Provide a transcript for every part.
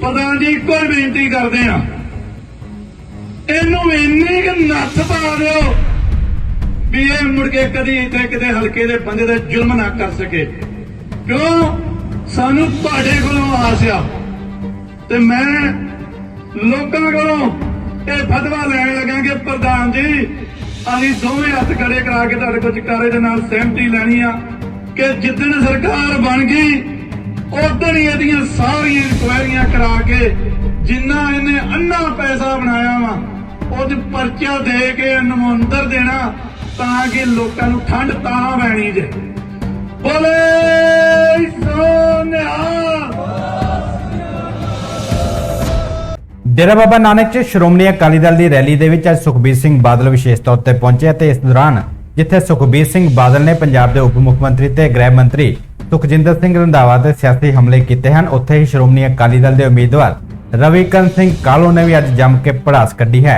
प्रधान जी कोई बेनती करते हैं, इनू इन्नी क नस पा दो भी ये मुड़ के कदी इतने किते हल्के दे बंदे दे जुल्म ना कर सके। क्यों सानू तुहाडे कोलों आस आ ते मैं लोकां कोलों ये फतवा लैण लगा कि प्रधान जी असीं दोवें हत्थ खड़े करा के तुहाडे कोल चकारे दे नाल सहमति लैनी आ कि जिद्दण सरकार बन गई उदण ही इहदियां सारियां इंक्वायरियां करा के जिन्ना इन्हें अन्ना पैसा बनाया वा उस परचा दे के नमुंदर देना ताकि लोगों को ठंड तां पैनी जे। बोले डेरा बाबा नानक च श्रोमणी अकाली दल की रैली दे विच अज सुखबीर सिंह बादल विशेष तौर पर पहुंचे ते इस दौरान जिथे सुखबीर सिंह बादल ने पंजाब के उप मुख्यमंत्री ते गृह मंत्री सुखजिंदर सिंह रंधावा ते सियासी हमले किए हैं, उत्थे ही श्रोमणी अकाली दल के उम्मीदवार रविकरण सिंह कालो ने भी अज जम के भड़ास कढ़ी है।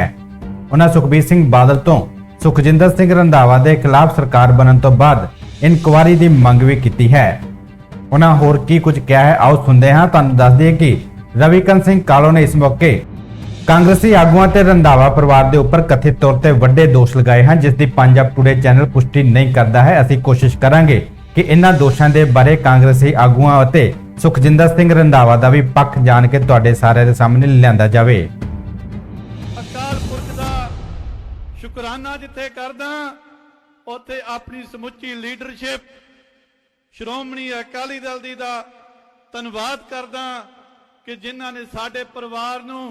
उन्होंने सुखबीर सिंह बादल तो सुखजिंदर सिंह रंधावा के खिलाफ सरकार बनने तो बाद इनकुआरी की मंग भी की है। उन्होंने होर की कुछ कहा है, आओ सुनते हैं। तुहानूं दस दिए कि रविकरण सिंह कालो ने इस मौके कांग्रेसी आगुआं ते रंधावा परिवार के उपर कथित तौर पर वड्डे दोष लगाए हैं, जिसकी पंजाब टुडे चैनल पुष्टि नहीं करता है। असीं कोशिश करांगे कि इन्हां दोषां दे बारे कांग्रेसी आगुआं अते सुखजिंदर सिंह रंधावा का भी पक्ष जान के तुहाडे सारे दे सामने लिआंदा जावे। अकाल पुरख दा शुकराना जिथे करदा उत्थे अपनी समुची लीडरशिप श्रोमणी अकाली दल दी दा धन्नवाद करदा कि जिन्हां ने साडे परिवार नूं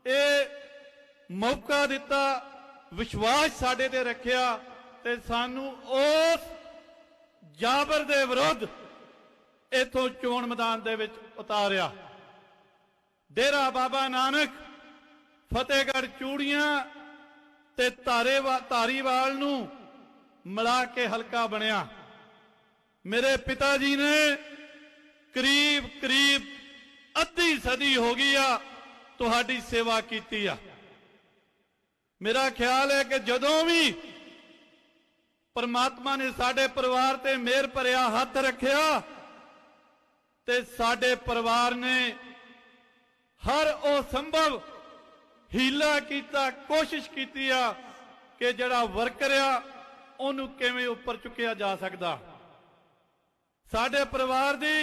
ਇਹ मौका दिता, विश्वास साडे ते रखिया ते सानू उस जाबर दे विरुद्ध इथों चोण मैदान दे विच उतारिया। डेरा बाबा नानक फतेहगढ़ चूड़ियां ते धारीवाल नू मिला के हलका बनिया। मेरे पिता जी ने करीब करीब अद्धी सदी हो गई आ तुहाडी सेवा कीती आ। मेरा ख्याल है कि जदों भी परमात्मा ने साडे परिवार ते मेहर भरिया हथ रखिया ते साडे परिवार ने हर ओ संभव हीला कीता, कोशिश कीती आ कि जिहड़ा वर्कर आ ओनू किवें उपर चुकिया जा सकदा। साडे परिवार दी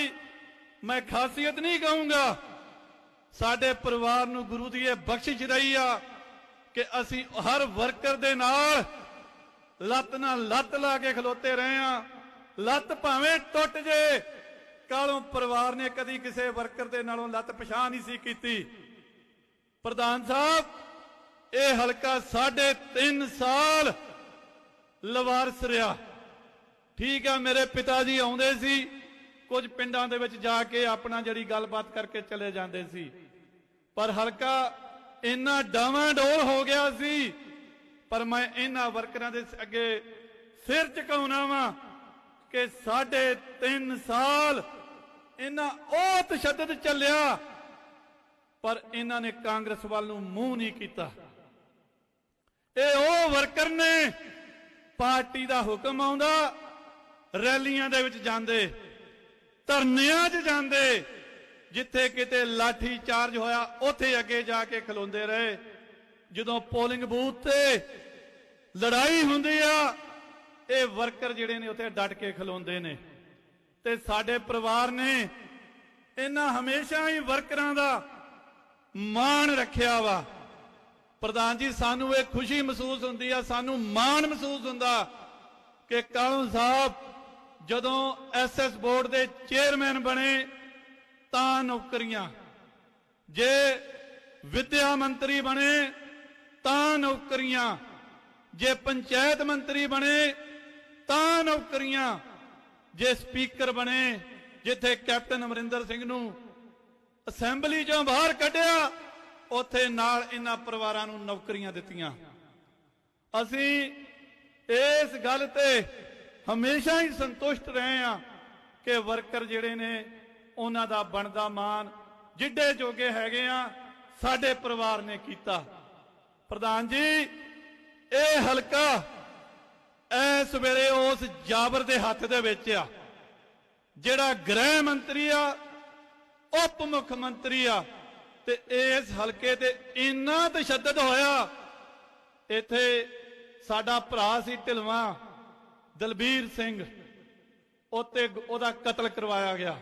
मैं खासियत नहीं कहूंगा, साडे परिवार नूं गुरु दी बख्शिश रही आ कि असीं हर वर्कर दे नाल लत्त नाल लत्त ला के खलोते रहे आ। लत्त भावें टुट जे, कालों परिवार ने कदी किसी वर्कर दे नालों लत्त पछाण नहीं सी कीती। प्रधान साहब, यह हलका 3.5 साल लवारस रहा। ठीक है, मेरे पिता जी आउंदे सी, कुछ पिंडां दे विच जाके अपना जड़ी गलबात करके चले जाते सी, पर हलका इन्ना डावाडोल हो गया सी। पर मैं इन्हां वर्करां दे अगे सिर झुकाउणा वा कि 3.5 साल इन्हां ओह तशद्दद चलिया पर इन्हां ने कांग्रेस वाल नूं मूंह नहीं कीता। ओह वर्कर ने पार्टी दा हुक्म आउंदा रैलियां दे विच जांदे, धरनियां च जांदे, जिथे किते लाठी चार्ज होया उथे अगे जाके खलोंदे रहे। जदों पोलिंग बूथ ते लड़ाई हुंदी आ ये वर्कर जिहड़े ने उथे डट के खलोंदे ने ते साडे परिवार ने इन्हां हमेशा ही वर्करां दा मान रखिया वा। प्रधान जी, सानू ये खुशी महसूस हुंदी आ, सानू मान महसूस हुंदा कि कालों साहब जदों SS बोर्ड के चेयरमैन बने तां नौकरियां, जे विद्या मंत्री बने तां नौकरियां, जे पंचायत मंत्री बने तां नौकरियां, जे स्पीकर बने जिथे कैप्टन अमरिंदर सिंह नूं असैंबली चों बाहर कढ़िया उथे नाल इन्हां परिवारां नूं नौकरियां दित्तियां। असीं इस गल ते हमेशा ही संतुष्ट रहे हैं कि वर्कर जिहड़े ने उन्हां दा बनदा मान जिड्डे जोगे हैगे आ साडे परिवार ने कीता। प्रधान जी, यह हलका इस वेले उस जाबर दे हत्थ दे विच आ जिहड़ा गृह मंत्री आ, उप मुख्यमंत्री आ, ਤੇ ਇਸ ਹਲਕੇ ਤੇ ਇੰਨਾ ਤਸ਼ੱਦਦ ਹੋਇਆ। ਇੱਥੇ ਸਾਡਾ ਭਰਾ ਸੀ ਢਿਲਵਾਂ ਦਲਬੀਰ ਸਿੰਘ, ਉੱਤੇ ਉਹਦਾ ਕਤਲ ਕਰਵਾਇਆ ਗਿਆ।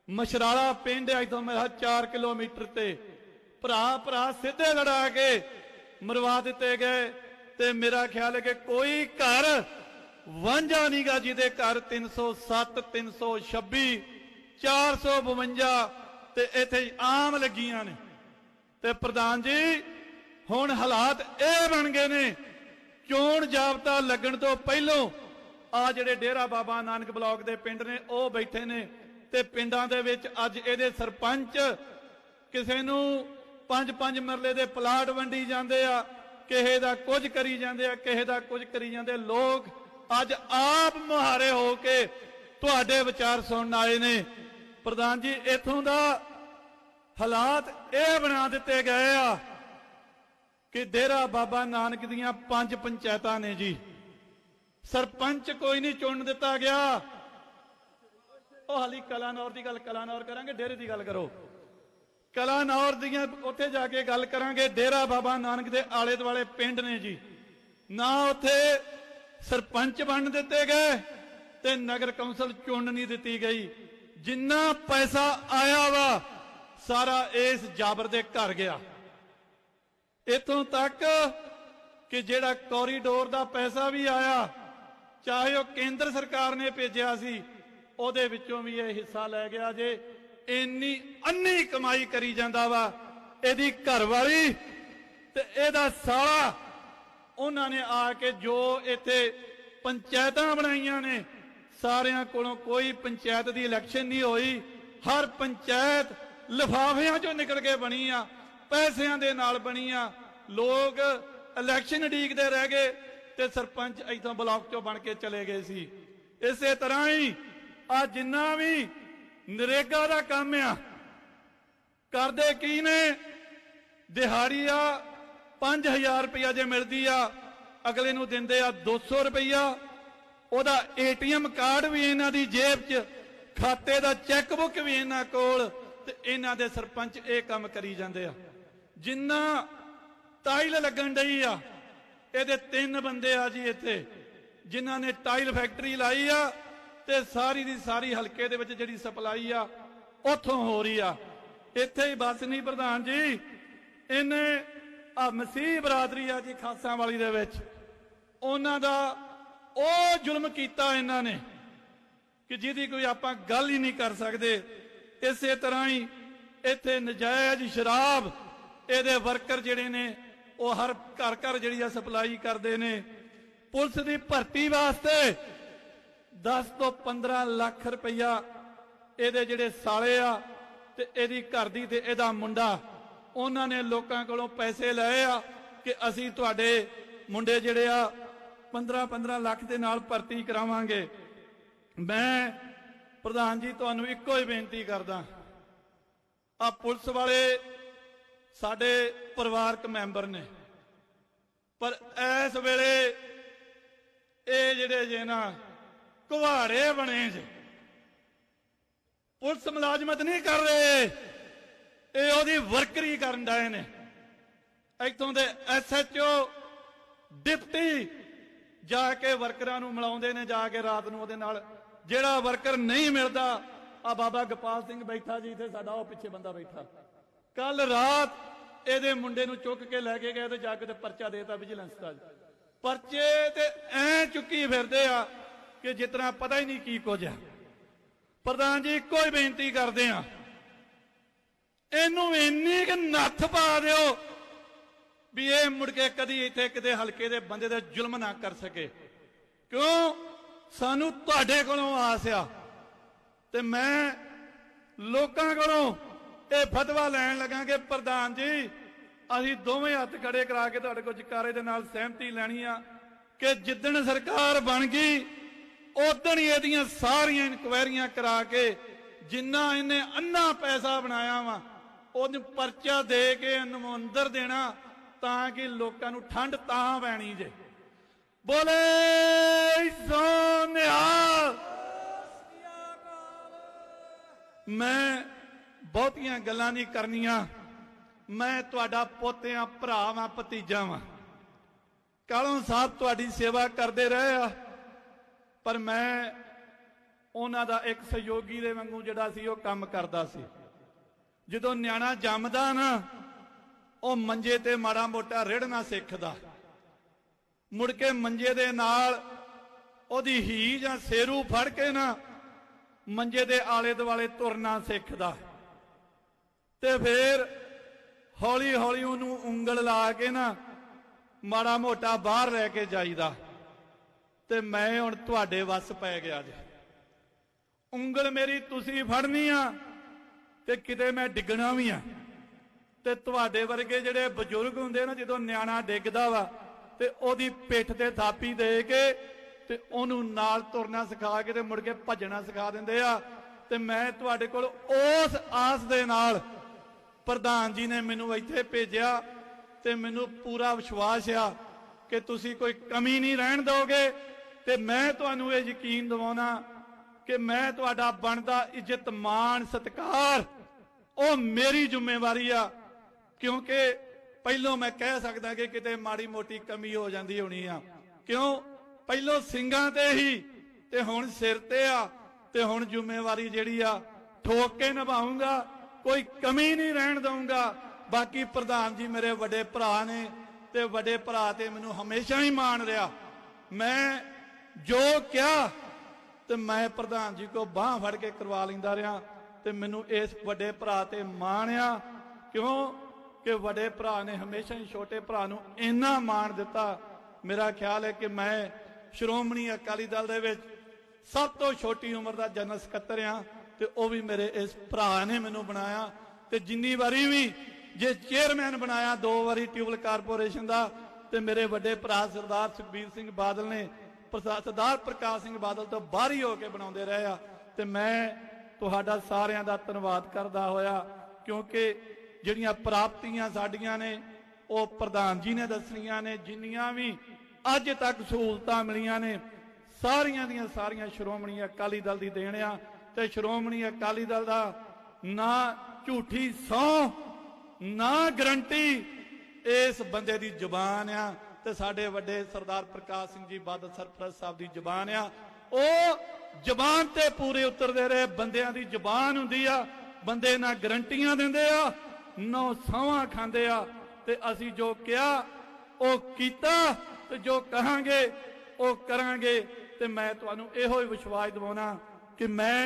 ਮਸ਼ਰਾਲਾ ਪਿੰਡ ਹੈ ਇੱਥੋਂ ਮੇਰਾ 4 ਕਿਲੋਮੀਟਰ ਤੇ, ਭਰਾ ਸਿੱਧੇ ਲੜਾ ਕੇ ਮਰਵਾ ਦਿੱਤੇ ਗਏ। ਤੇ ਮੇਰਾ ਖਿਆਲ ਹੈ ਕਿ ਕੋਈ ਘਰ ਵਾਂਝਾ ਨਹੀਂਗਾ ਜਿਹਦੇ ਘਰ 307, 326, 452 ਤੇ ਇੱਥੇ ਆਮ ਲੱਗੀਆਂ ਨੇ। ਤੇ ਪ੍ਰਧਾਨ ਜੀ ਹੁਣ ਹਾਲਾਤ ਇਹ ਬਣ ਗਏ ਨੇ, ਚੋਣ ਜਾਬਤਾ ਲੱਗਣ ਤੋਂ ਪਹਿਲੋਂ ਆ ਜਿਹੜੇ ਡੇਰਾ ਬਾਬਾ ਨਾਨਕ ਬਲਾਕ ਦੇ ਪਿੰਡ ਨੇ ਉਹ ਬੈਠੇ ਨੇ, ਤੇ ਪਿੰਡਾਂ ਦੇ ਵਿੱਚ ਅੱਜ ਇਹਦੇ ਸਰਪੰਚ ਕਿਸੇ ਨੂੰ 5-5 ਮਰਲੇ ਦੇ ਪਲਾਟ ਵੰਡੀ ਜਾਂਦੇ ਆ, ਕਿਸੇ ਦਾ ਕੁਝ ਕਰੀ ਜਾਂਦੇ ਆ, ਕਿਸੇ ਦਾ ਕੁਝ ਕਰੀ ਜਾਂਦੇ। ਲੋਕ ਅੱਜ ਆਪ ਮੁਹਾਰੇ ਹੋ ਕੇ ਤੁਹਾਡੇ ਵਿਚਾਰ ਸੁਣਨ ਆਏ ਨੇ। ਪ੍ਰਧਾਨ ਜੀ ਇਥੋਂ ਦਾ ਹਾਲਾਤ ਇਹ ਬਣਾ ਦਿੱਤੇ ਗਏ ਆ ਕਿ ਡੇਰਾ ਬਾਬਾ ਨਾਨਕ ਦੀਆਂ 5 ਪੰਚਾਇਤਾਂ ਨੇ ਜੀ, ਸਰਪੰਚ ਕੋਈ ਨਹੀਂ ਚੁਣ ਦਿੱਤਾ ਗਿਆ। ਉਹ ਹਾਲੀ ਕਲਾਨੌਰ ਦੀ ਗੱਲ ਕਲਾਨੌਰ ਕਰਾਂਗੇ, ਡੇਰੇ ਦੀ ਗੱਲ ਕਰੋ। ਕਲਾਨੌਰ ਦੀਆਂ ਉੱਥੇ ਜਾ ਕੇ ਗੱਲ ਕਰਾਂਗੇ। ਡੇਰਾ ਬਾਬਾ ਨਾਨਕ ਦੇ ਆਲੇ ਦੁਆਲੇ ਪਿੰਡ ਨੇ ਜੀ, ਨਾ ਉੱਥੇ ਸਰਪੰਚ ਬਣ ਦਿੱਤੇ ਗਏ ਤੇ ਨਗਰ ਕੌਂਸਲ ਚੁਣ ਨਹੀਂ ਦਿੱਤੀ ਗਈ। ਜਿੰਨਾ ਪੈਸਾ ਆਇਆ ਵਾ ਸਾਰਾ ਇਸ ਜਾਬਰ ਦੇ ਘਰ ਗਿਆ। ਇਥੋਂ ਤੱਕ ਕਿ ਜਿਹੜਾ ਕੋਰੀਡੋਰ ਦਾ ਪੈਸਾ ਵੀ ਆਇਆ, ਚਾਹੇ ਉਹ ਕੇਂਦਰ ਸਰਕਾਰ ਨੇ ਭੇਜਿਆ ਸੀ, ਉਹਦੇ ਵਿੱਚੋਂ ਵੀ ਇਹ ਹਿੱਸਾ ਲੈ ਗਿਆ। ਜੇ ਇੰਨੀ ਅੰਨੀ ਕਮਾਈ ਕਰੀ ਜਾਂਦਾ ਵਾ ਇਹਦੀ ਘਰਵਾਲੀ ਤੇ ਇਹਦਾ ਸਾਲਾ, ਉਹਨਾਂ ਨੇ ਆ ਕੇ ਜੋ ਇੱਥੇ ਪੰਚਾਇਤਾਂ ਬਣਾਈਆਂ ਨੇ, ਸਾਰਿਆਂ ਕੋਲੋਂ ਕੋਈ ਪੰਚਾਇਤ ਦੀ ਇਲੈਕਸ਼ਨ ਨਹੀਂ ਹੋਈ। ਹਰ ਪੰਚਾਇਤ ਲਿਫਾਫਿਆਂ ਚੋਂ ਨਿਕਲ ਕੇ ਬਣੀ ਆ, ਪੈਸਿਆਂ ਦੇ ਨਾਲ ਬਣੀ ਆ। ਲੋਕ ਇਲੈਕਸ਼ਨ ਉਡੀਕਦੇ ਰਹਿ ਗਏ ਤੇ ਸਰਪੰਚ ਇੱਥੋਂ ਬਲਾਕ ਚੋਂ ਬਣ ਕੇ ਚਲੇ ਗਏ ਸੀ। ਇਸੇ ਤਰ੍ਹਾਂ ਹੀ ਆ ਜਿੰਨਾ ਵੀ ਨਰੇਗਾ ਦਾ ਕੰਮ ਆ, ਕਰਦੇ ਕੀ ਨੇ? ਦਿਹਾੜੀ ਆ 5000 ਰੁਪਇਆ ਜੇ ਮਿਲਦੀ ਆ, ਅਗਲੇ ਨੂੰ ਦਿੰਦੇ ਆ 200 ਰੁਪਇਆ। ਉਹਦਾ ATM ਕਾਰਡ ਵੀ ਇਹਨਾਂ ਦੀ ਜੇਬ 'ਚ, ਖਾਤੇ ਦਾ ਚੈੱਕ ਬੁੱਕ ਵੀ ਇਹਨਾਂ ਕੋਲ, ਤੇ ਇਹਨਾਂ ਦੇ ਸਰਪੰਚ ਇਹ ਕੰਮ ਕਰੀ ਜਾਂਦੇ ਆ। ਜਿੰਨਾ ਟਾਈਲ ਲੱਗਣ ਡਈ ਆ, ਇਹਦੇ 3 ਬੰਦੇ ਆ ਜੀ ਇੱਥੇ ਜਿਨ੍ਹਾਂ ਨੇ ਟਾਈਲ ਫੈਕਟਰੀ ਲਾਈ ਆ, ਤੇ ਸਾਰੀ ਦੀ ਸਾਰੀ ਹਲਕੇ ਦੇ ਵਿੱਚ ਜਿਹੜੀ ਸਪਲਾਈ ਆ ਉੱਥੋਂ ਹੋ ਰਹੀ ਆ। ਇੱਥੇ ਹੀ ਬਸ ਨਹੀਂ ਪ੍ਰਧਾਨ ਜੀ, ਇਹਨੇ ਆ ਮਸੀਹ ਬਰਾਦਰੀ ਆ ਜੀ ਖਾਸਾਂ ਵਾਲੀ ਦੇ ਵਿੱਚ, ਉਹਨਾਂ ਦਾ ਉਹ ਜ਼ੁਲਮ ਕੀਤਾ ਇਹਨਾਂ ਨੇ ਕਿ ਜਿਹਦੀ ਕੋਈ ਆਪਾਂ ਗੱਲ ਹੀ ਨਹੀਂ ਕਰ ਸਕਦੇ। ਇਸੇ ਤਰ੍ਹਾਂ ਹੀ ਇੱਥੇ ਨਜਾਇਜ਼ ਸ਼ਰਾਬ ਇਹਦੇ ਵਰਕਰ ਜਿਹੜੇ ਨੇ ਉਹ ਹਰ ਘਰ ਘਰ ਜਿਹੜੀ ਆ ਸਪਲਾਈ ਕਰਦੇ ਨੇ। ਪੁਲਿਸ ਦੀ ਭਰਤੀ ਵਾਸਤੇ 10 ਤੋਂ 15 ਲੱਖ ਰੁਪਇਆ ਇਹਦੇ ਜਿਹੜੇ ਸਾਲੇ ਆ ਤੇ ਇਹਦੀ ਘਰ ਦੀ ਤੇ ਇਹਦਾ ਮੁੰਡਾ, ਉਹਨਾਂ ਨੇ ਲੋਕਾਂ ਕੋਲੋਂ ਪੈਸੇ ਲਏ ਆ ਕਿ ਅਸੀਂ ਤੁਹਾਡੇ ਮੁੰਡੇ ਜਿਹੜੇ ਆ 15-15 ਲੱਖ ਦੇ ਨਾਲ ਭਰਤੀ ਕਰਾਵਾਂਗੇ। ਮੈਂ ਪ੍ਰਧਾਨ ਜੀ ਤੁਹਾਨੂੰ ਇੱਕੋ ਹੀ ਬੇਨਤੀ ਕਰਦਾ, ਆ ਪੁਲਿਸ ਵਾਲੇ ਸਾਡੇ ਪਰਿਵਾਰਕ ਮੈਂਬਰ ਨੇ, ਪਰ ਇਸ ਵੇਲੇ ਇਹ ਜਿਹੜੇ ਜੇ ਨਾ ਕੁਹਾੜੇ ਬਣੇ ਜੇ, ਪੁਲਿਸ ਮੁਲਾਜ਼ਮਤ ਨਹੀਂ ਕਰ ਰਹੇ, ਇਹ ਉਹਦੀ ਵਰਕਰੀ ਕਰਨ ਡਏ ਨੇ। ਇੱਥੋਂ ਦੇ SHO ਡਿਪਟੀ ਜਾ ਕੇ ਵਰਕਰਾਂ ਨੂੰ ਮਿਲਾਉਂਦੇ ਨੇ, ਜਾ ਕੇ ਰਾਤ ਨੂੰ ਉਹਦੇ ਨਾਲ। ਜਿਹੜਾ ਵਰਕਰ ਨਹੀਂ ਮਿਲਦਾ, ਆ ਬਾਬਾ ਗੋਪਾਲ ਸਿੰਘ ਬੈਠਾ ਜੀ ਇੱਥੇ ਸਾਡਾ, ਉਹ ਪਿੱਛੇ ਬੰਦਾ ਬੈਠਾ, ਕੱਲ ਰਾਤ ਇਹਦੇ ਮੁੰਡੇ ਨੂੰ ਚੁੱਕ ਕੇ ਲੈ ਕੇ ਗਏ ਤੇ ਜਾ ਕੇ ਤੇ ਪਰਚਾ ਦੇਤਾ ਵਿਜੀਲੈਂਸ ਦਾ। ਪਰਚੇ ਤੇ ਐ ਚੁੱਕੀ ਫਿਰਦੇ ਆ ਕਿ ਜਿਤਨਾ ਪਤਾ ਹੀ ਨਹੀਂ ਕੀ ਕੁਝ ਆ। ਪ੍ਰਧਾਨ ਜੀ ਇੱਕੋ ਹੀ ਬੇਨਤੀ ਕਰਦੇ ਆ, ਇਹਨੂੰ ਇੰਨੀ ਕਿ ਨੱਥ ਪਾ ਦਿਓ ਵੀ ਇਹ ਮੁੜ ਕੇ ਕਦੀ ਇੱਥੇ ਕਿਤੇ ਹਲਕੇ ਦੇ ਬੰਦੇ ਦੇ ਜ਼ੁਲਮ ਨਾ ਕਰ ਸਕੇ। ਕਿਉਂ? ਸਾਨੂੰ ਤੁਹਾਡੇ ਕੋਲੋਂ ਆਸ ਆ, ਤੇ ਮੈਂ ਲੋਕਾਂ ਕੋਲੋਂ ਇਹ ਫਤਵਾ ਲੈਣ ਲੱਗਾ ਕਿ ਪ੍ਰਧਾਨ ਜੀ ਅਸੀਂ ਦੋਵੇਂ ਹੱਥ ਖੜੇ ਕਰਾ ਕੇ ਤੁਹਾਡੇ ਕੋਲ ਜਕਾਰੇ ਦੇ ਨਾਲ ਸਹਿਮਤੀ ਲੈਣੀ ਆ ਕਿ ਜਿੱਦਣ ਸਰਕਾਰ ਬਣ ਗਈ ਉਦਣ ਹੀ ਇਹਦੀਆਂ ਸਾਰੀਆਂ ਇਨਕੁਆਇਰੀਆਂ ਕਰਾ ਕੇ ਜਿੰਨਾ ਇਹਨੇ ਅੰਨਾ ਪੈਸਾ ਬਣਾਇਆ ਵਾ ਉਹਨੂੰ ਪਰਚਾ ਦੇ ਕੇ ਇਹਨੂੰ ਅੰਦਰ ਦੇਣਾ, ਤਾਂ ਕਿ ਲੋਕਾਂ ਨੂੰ ਠੰਡ ਤਾਂ ਪੈਣੀ ਜੇ। ਬੋਲੇ ਸੋਨਿਹਾਲ। ਮੈਂ ਬਹੁਤੀਆਂ ਗੱਲਾਂ ਨਹੀਂ ਕਰਨੀਆਂ। मैं तुहाडा पोतियां भरा वां भतीजा वां। कालों साहब तुहाडी सेवा करते रहे आ, पर मैं उन्हां दा एक सहयोगी दे वांगू जिहड़ा सी ओह काम करदा सी। जदों न्याणा जमदा ना ओह मंजे ते माड़ा मोटा रिड़ना सिੱਖदा, मुड़ के मंजे दे नाल ओहदी ही जां सेरू फड़ के ना मंजे दे आले दुआले तुरना सिੱਖਦਾ ते फिर हौली हौली उन्होंने उंगल ला के ना माड़ा मोटा बाहर लैके जाईदा। ते मैं हुण तुहाडे वस पै गया जी। उंगल मेरी तुसी फड़नी आ ते किते मैं डिगना भी आ। ते तुहाडे वर्गे जिहड़े बजुर्ग हुंदे ना, जदों न्याणा डिगदा वा ते ओहदी पिठ ते थापी दे के ते ओहनूं नाल तुरना सिखा के ते मुड़ के भजना सिखा दिंदे आ। ते मैं तुहाडे कोल उस आस दे नाल प्रधान जी ने मैनू इत्थे भेजिया ते मैनू पूरा विश्वास आ कि तुसी कोई कमी नहीं रहन दोगे। ते मैं तुहानू ये यकीन दिवाउणा कि मैं तुहाडा बनदा इज्जत मान सत्कार ओ मेरी जिम्मेवारी आ। क्योंकि पहलों मैं कह सकदा कि किते माड़ी मोटी कमी हो जाती होनी आ, क्यों पहलों सिंगां ते ही ते हुण सिर ते आ, ते हुण जिम्मेवारी जिहड़ी आ ठोक के निभाऊंगा, कोई कमी नहीं रहन दूंगा। बाकी प्रधान जी मेरे वड्डे भरा ने ते वड्डे भरा ते मैनूं हमेशा ही मान रहा। मैं जो क्या ते मैं प्रधान जी को बांह फड़ के करवा लैंदा रहा ते मैनूं इस वड्डे भरा ते मान आ। क्यों कि वड्डे भरा ने हमेशा ही छोटे भरा नूं इन्ना मान दिता। मेरा ख्याल है कि मैं श्रोमणी अकाली दल दे विच सब तो छोटी उम्र का जनरल सकत्तर आ ते ओह भी मेरे इस भरा ने मैनूं बनाया। ते जिन्नी वारी भी जे चेयरमैन बनाया 2 वारी ट्यूबल कारपोरेशन का, ते मेरे वड्डे भरा सरदार सुखबीर सिंह बादल ने सरदार प्रकाश सिंह बादल तो बाहरी होकर बनाते रहे आ। ते मैं तुहाडा सारियां दा धन्नवाद करदा होया, क्योंकि जिहड़ियां प्राप्तियां साडियां ने वो प्रधान जी ने दसनियां ने। जिन्नियां भी अज तक सहूलतां मिलियां ने सारियां दियां सारियां श्रोमणी अकाली दल दी देन आ। ते श्रोमणी अकाली दल दा ना झूठी सौं ना गरंटी इस बंदे दी जुबान आ, ते साडे वड्डे सरदार प्रकाश सिंह जी बादल सरफराज साहब दी जुबान आ। ओ जुबान ते पूरे उतरदे रहे। बंदियां दी जुबान हुंदी आ, बंदे ना गरंटियां दिंदे आ ना सौंहां खांदे आ। ते असीं जो किया ओ कीता ते जो कहांगे ओ करांगे। ते मैं तुहानूं इहो ही विश्वास दिवाउणा कि मैं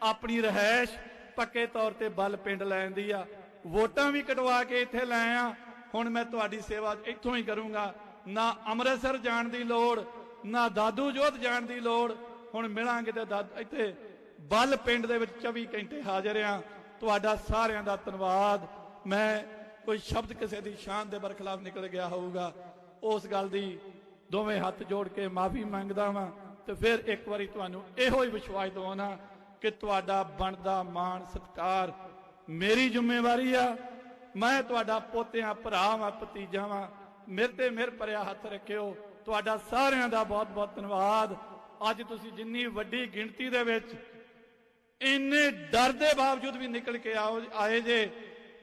अपनी रहायश पक्के तौर ते बल पिंड लैण दी आ। वोटां भी कटवा के इत्थे लै आ। हुण मैं तुहाडी सेवा इत्थों ही करूंगा। ना अमृतसर जाण दी लोड़, ना दादू जोध जाण दी लोड़। हुण मिलांगे ते इत्थे बल पिंड दे विच 24 घंटे हाजिर आ। तुहाडा सारियां दा धन्नवाद। मैं कोई शब्द किसी दी शान दे बरखलाफ निकल गया होऊगा, उस गल दी दोवें हाथ जोड़ के माफी मंगदा वां। ते फिर एक बारी तुहानूं इहो ही विश्वास दिवाउणा कि तुहाडा बनदा मान सत्कार मेरी जिम्मेवारी आ। मैं तुहाडा पोतियां भरा वां भतीजा वां। मेरे ते मेरे भरिया हथ रखियो। तुहाडा सारियां दा बहुत बहुत धन्नवाद। अज तुसीं जिन्नी वड्डी गिणती दे विच इन्ने डर दे बावजूद भी निकल के आए जे,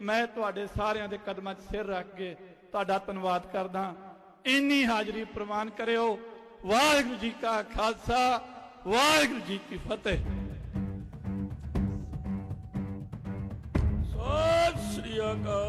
मैं तुहाडे सारियां दे कदमां 'च सिर रख के तुहाडा धन्नवाद करदा। इन्नी हाजरी प्रवान करियो। वाहिगुरू जी का खालसा, वाहिगुरू जी की फतेह। सत श्री अकाल।